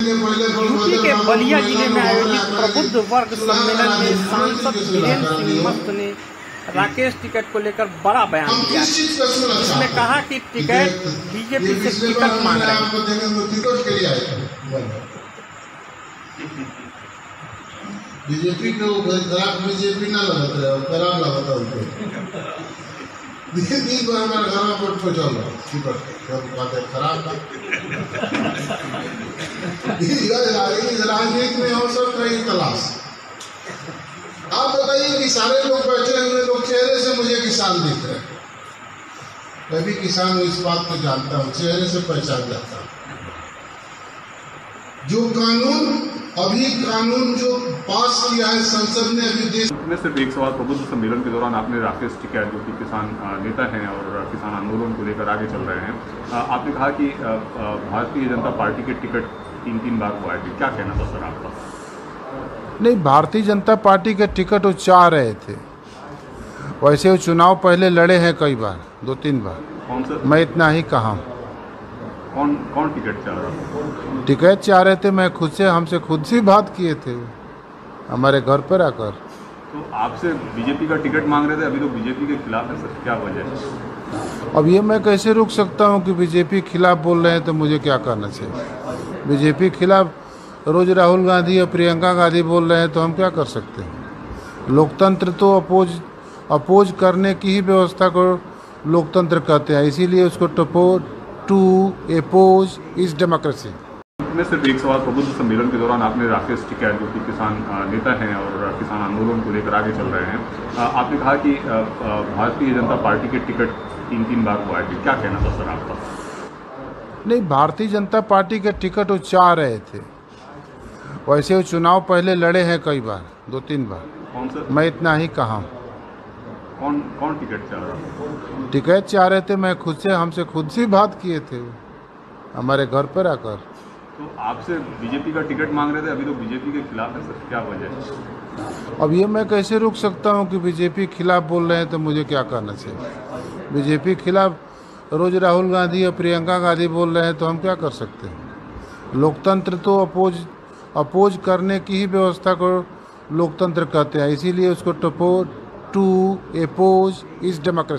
UP के बलिया जिले में आयोजित प्रबुद्ध वर्ग सम्मेलन में सांसद वीरेंद्र सिंह मस्त ने राकेश टिकट को लेकर बड़ा बयान दिया। इसने कहा कि टिकट बीजेपी से टिकट मांग रहे हैं। बीजेपी को खराब बीजेपी ना लगता है, खराब लगता है उनको। दिन भर हमारे घर में वोट पहुँचा टिकट खराब राजनीति में अवसर कहीं तलाश। आप बताइए कि सारे लोग बैठे हुए लोग चेहरे से मुझे किसान दिख रहे हैं। मैं भी किसान हूँ, इस बात को जानता हूँ, चेहरे से पहचान जाता हूँ। जो कानून जो पास किया है संसद ने अभी देश में। सिर्फ एक सवाल, प्रबुद्ध सम्मेलन के दौरान आपने राकेश टिकैत जो कि किसान नेता हैं और किसान आंदोलन को लेकर आगे चल रहे हैं, आपने कहा कि भारतीय जनता पार्टी के टिकट 3 बार को आए थे, क्या कहना था सर आपका? नहीं, भारतीय जनता पार्टी के टिकट वो चाह रहे थे। वैसे वो चुनाव पहले लड़े हैं कई बार, 2-3 बार। कौन सा? मैं इतना ही कहा। कौन टिकट चाह रहा था? टिकट चाह रहे थे, मैं हमसे खुद से बात किए थे हमारे घर पर आकर। तो आपसे बीजेपी का टिकट मांग रहे थे, अभी तो बीजेपी के खिलाफ है सर, क्या वजह है? अब ये मैं कैसे रुक सकता हूँ कि बीजेपी खिलाफ बोल रहे हैं तो मुझे क्या करना चाहिए? बीजेपी खिलाफ रोज राहुल गांधी और प्रियंका गांधी बोल रहे हैं तो हम क्या कर सकते हैं? लोकतंत्र तो अपोज करने की ही व्यवस्था को लोकतंत्र कहते हैं, इसीलिए उसको टू अपोज इज डेमोक्रेसी। में सिर्फ एक सवाल, प्रबुद्ध सम्मेलन के दौरान आपने राकेश टिकैत जो कि किसान नेता हैं और किसान आंदोलन को लेकर आगे चल रहे हैं, आपने कहा कि भारतीय जनता पार्टी के टिकट 3 बार को आए थे, क्या कहना था सर आपका? नहीं, भारतीय जनता पार्टी के टिकट वो चाह रहे थे। वैसे वो चुनाव पहले लड़े हैं कई बार, 2-3 बार। कौन सा? मैं इतना ही कहा। कौन टिकट चाह रहा था? टिकट चाह रहे थे, मैं हमसे खुद से बात किए थे हमारे घर पर आकर। तो आपसे बीजेपी का टिकट मांग रहे थे, अभी तो बीजेपी के खिलाफ है सर, क्या वजह है? अब ये मैं कैसे रुक सकता हूँ कि बीजेपी खिलाफ बोल रहे हैं तो मुझे क्या करना चाहिए? बीजेपी खिलाफ रोज राहुल गांधी और प्रियंका गांधी बोल रहे हैं तो हम क्या कर सकते हैं? लोकतंत्र तो अपोज करने की ही व्यवस्था को लोकतंत्र कहते हैं, इसीलिए उसको टू अपोज इज डेमोक्रेसी।